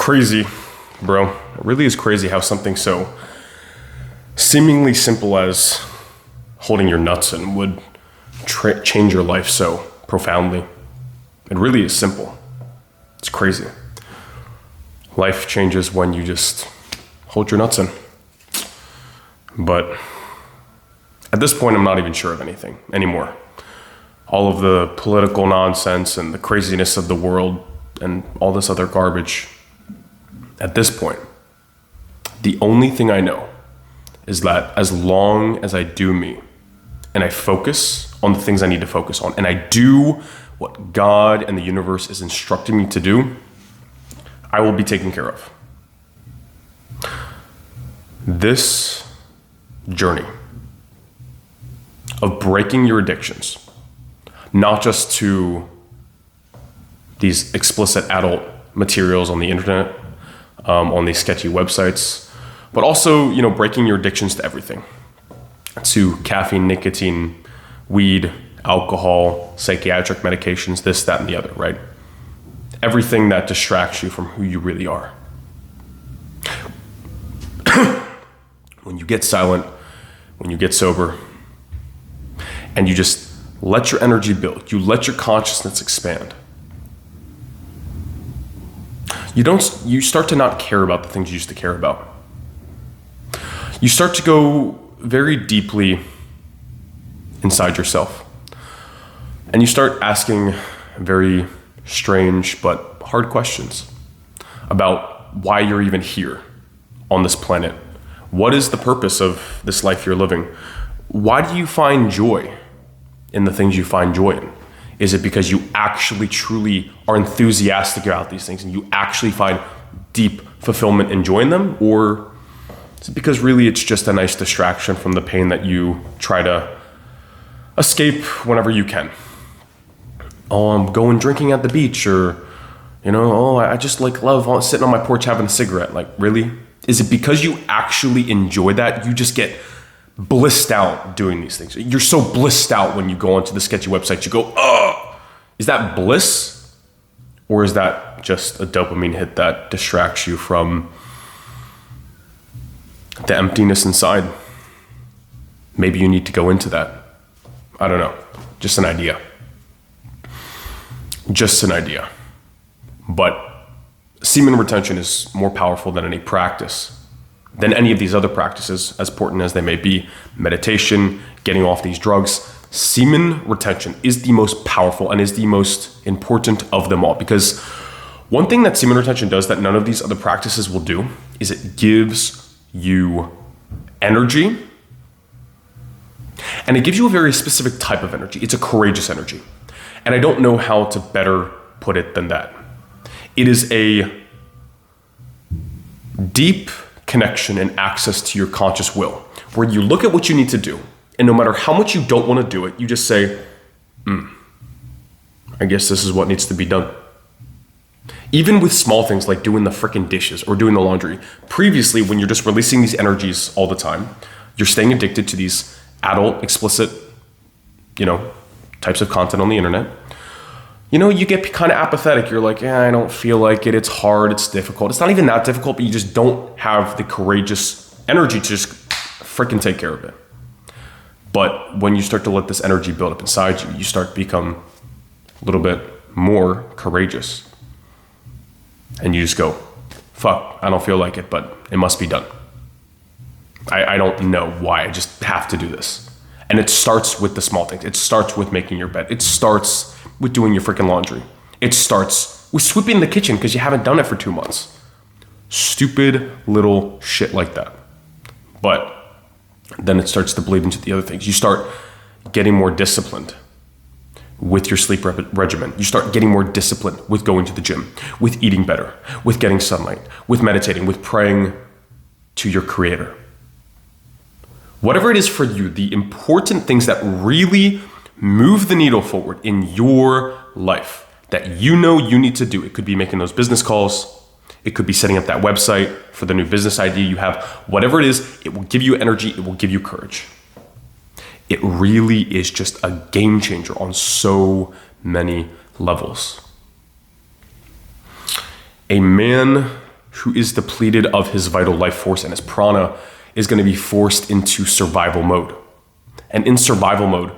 crazy, bro. It really is crazy how something so seemingly simple as holding your nuts in would change your life so profoundly. It really is simple. It's crazy. Life changes when you just hold your nuts in. But at this point, I'm not even sure of anything anymore. All of the political nonsense and the craziness of the world and all this other garbage. At this point, the only thing I know is that as long as I do me and I focus on the things I need to focus on and I do what God and the universe is instructing me to do, I will be taken care of. This journey of breaking your addictions, not just to these explicit adult materials on the internet, on these sketchy websites, but also, breaking your addictions to everything, to caffeine, nicotine, weed, alcohol, psychiatric medications, this, that, and the other, right? Everything that distracts you from who you really are. When you get silent, when you get sober, and you just let your energy build, you let your consciousness expand. You start to not care about the things you used to care about. You start to go very deeply inside yourself. And you start asking very strange but hard questions about why you're even here on this planet. What is the purpose of this life you're living? Why do you find joy in the things you find joy in? Is it because you actually truly are enthusiastic about these things and you actually find deep fulfillment in joy in them? Or is it because really it's just a nice distraction from the pain that you try to escape whenever you can? Oh, I'm going drinking at the beach, or, I just love sitting on my porch having a cigarette. Like, really? Is it because you actually enjoy that? You just get blissed out doing these things. You're so blissed out when you go onto the sketchy website, you go, oh, is that bliss? Or is that just a dopamine hit that distracts you from the emptiness inside? Maybe you need to go into that. I don't know. Just an idea. Just an idea. But semen retention is more powerful than any practice, than any of these other practices, as important as they may be. Meditation, getting off these drugs. Semen retention is the most powerful and is the most important of them all, because one thing that semen retention does that none of these other practices will do is it gives you energy, and it gives you a very specific type of energy. It's a courageous energy. And I don't know how to better put it than that. It is a deep connection and access to your conscious will, where you look at what you need to do, and no matter how much you don't want to do it, you just say, I guess this is what needs to be done. Even with small things like doing the freaking dishes or doing the laundry. Previously, when you're just releasing these energies all the time, you're staying addicted to these adult, explicit, types of content on the internet. You get kind of apathetic. You're like, I don't feel like it. It's hard. It's difficult. It's not even that difficult, but you just don't have the courageous energy to just freaking take care of it. But when you start to let this energy build up inside you, you start to become a little bit more courageous. And you just go, fuck, I don't feel like it, but it must be done. I don't know why. I just have to do this. And it starts with the small things. It starts with making your bed. It starts with doing your freaking laundry. It starts with sweeping the kitchen because you haven't done it for 2 months. Stupid little shit like that. But then it starts to bleed into the other things. You start getting more disciplined with your sleep regimen. You start getting more disciplined with going to the gym, with eating better, with getting sunlight, with meditating, with praying to your creator. Whatever it is for you, the important things that really move the needle forward in your life that you need to do. It could be making those business calls. It could be setting up that website for the new business idea you have. Whatever it is, it will give you energy. It will give you courage. It really is just a game changer on so many levels. A man who is depleted of his vital life force, and his prana is going to be forced into survival mode. And in survival mode,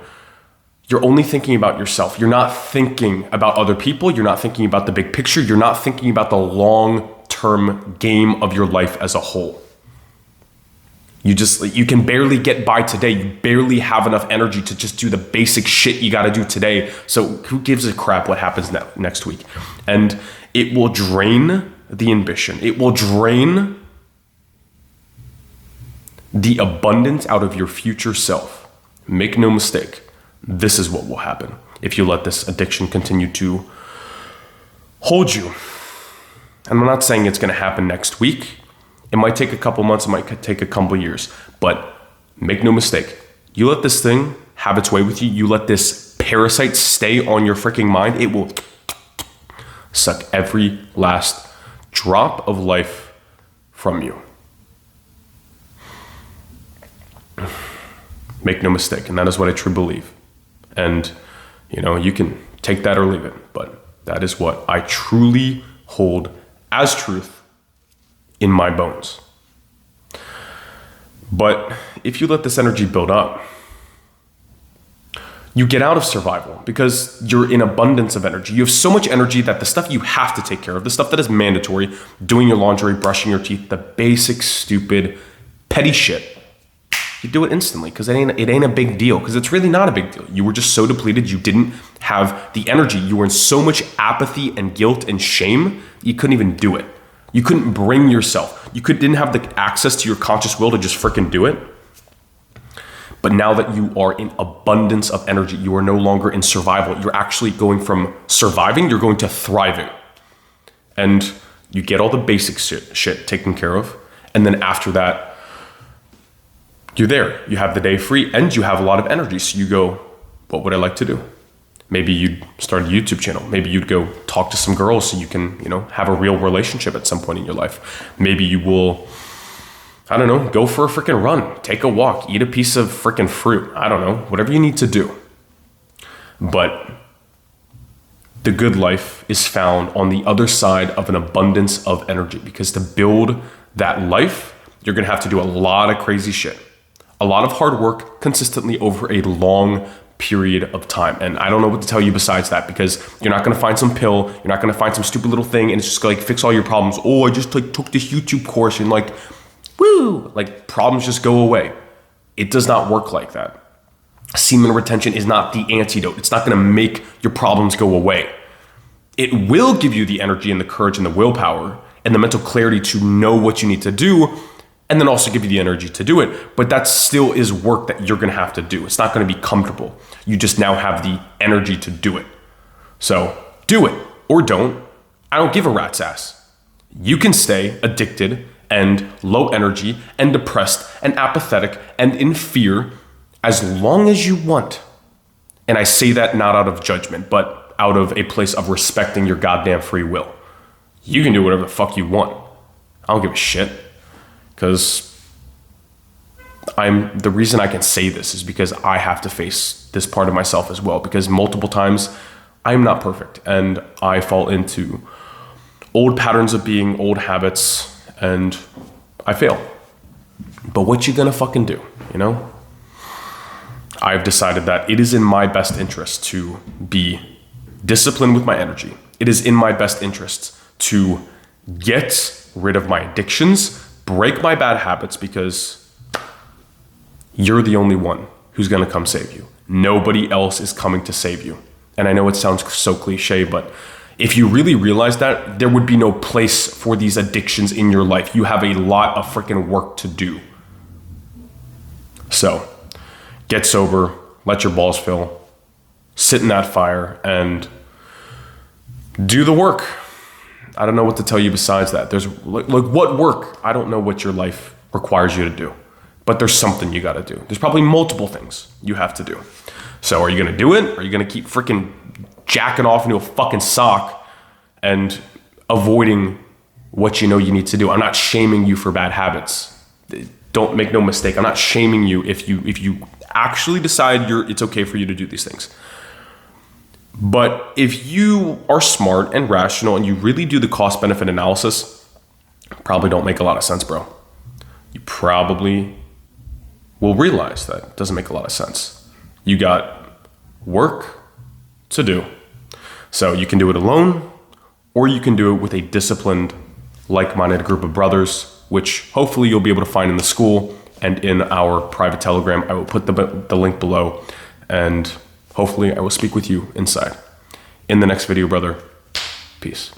you're only thinking about yourself. You're not thinking about other people. You're not thinking about the big picture. You're not thinking about the long-term game of your life as a whole. You can barely get by today. You barely have enough energy to just do the basic shit you got to do today. So who gives a crap what happens next week? And it will drain the ambition. It will drain the abundance out of your future self. Make no mistake. This is what will happen if you let this addiction continue to hold you. And I'm not saying it's going to happen next week. It might take a couple months. It might take a couple years. But make no mistake. You let this thing have its way with you. You let this parasite stay on your freaking mind. It will suck every last drop of life from you. Make no mistake. And that is what I truly believe. And, you can take that or leave it, but that is what I truly hold as truth in my bones. But if you let this energy build up, you get out of survival because you're in abundance of energy. You have so much energy that the stuff you have to take care of, the stuff that is mandatory, doing your laundry, brushing your teeth, the basic, stupid, petty shit, you do it instantly because it ain't a big deal, because it's really not a big deal. You were just so depleted, you didn't have the energy. You were in so much apathy and guilt and shame, you couldn't even do it. You couldn't bring yourself. You didn't have the access to your conscious will to just freaking do it. But now that you are in abundance of energy, you are no longer in survival. You're actually going from surviving, you're going to thriving. And you get all the basic shit taken care of. And then after that, you're there. You have the day free and you have a lot of energy. So you go, what would I like to do? Maybe you'd start a YouTube channel. Maybe you'd go talk to some girls so you can, have a real relationship at some point in your life. Maybe you will, go for a freaking run, take a walk, eat a piece of freaking fruit. I don't know, whatever you need to do. But the good life is found on the other side of an abundance of energy, because to build that life, you're going to have to do a lot of crazy shit. A lot of hard work consistently over a long period of time. And I don't know what to tell you besides that, because you're not going to find some pill. You're not going to find some stupid little thing and it's just going to fix all your problems. Oh, I just took this YouTube course and woo, problems just go away. It does not work like that. Semen retention is not the antidote. It's not going to make your problems go away. It will give you the energy and the courage and the willpower and the mental clarity to know what you need to do, and then also give you the energy to do it. But that still is work that you're going to have to do. It's not going to be comfortable. You just now have the energy to do it. So do it or don't. I don't give a rat's ass. You can stay addicted and low energy and depressed and apathetic and in fear as long as you want. And I say that not out of judgment, but out of a place of respecting your goddamn free will. You can do whatever the fuck you want. I don't give a shit. Because the reason I can say this is because I have to face this part of myself as well, because multiple times I'm not perfect and I fall into old patterns of being, old habits, and I fail. But what you gonna fucking do, I've decided that it is in my best interest to be disciplined with my energy. It is in my best interest to get rid of my addictions, break my bad habits, because you're the only one who's going to come save you. Nobody else is coming to save you. And I know it sounds so cliche, but if you really realize that, there would be no place for these addictions in your life. You have a lot of freaking work to do. So get sober, let your balls fill, sit in that fire, and do the work. I don't know what to tell you besides that. There's what work? I don't know what your life requires you to do, but there's something you got to do. There's probably multiple things you have to do. So are you going to do it? Or are you going to keep freaking jacking off into a fucking sock and avoiding what you know you need to do? I'm not shaming you for bad habits. Don't make no mistake. I'm not shaming you if you actually decide it's okay for you to do these things. But if you are smart and rational and you really do the cost-benefit analysis, probably don't make a lot of sense, bro. You probably will realize that it doesn't make a lot of sense. You got work to do. So you can do it alone, or you can do it with a disciplined, like-minded group of brothers, which hopefully you'll be able to find in the Skool and in our private Telegram. I will put the link below, and hopefully I will speak with you inside. In the next video, brother, peace.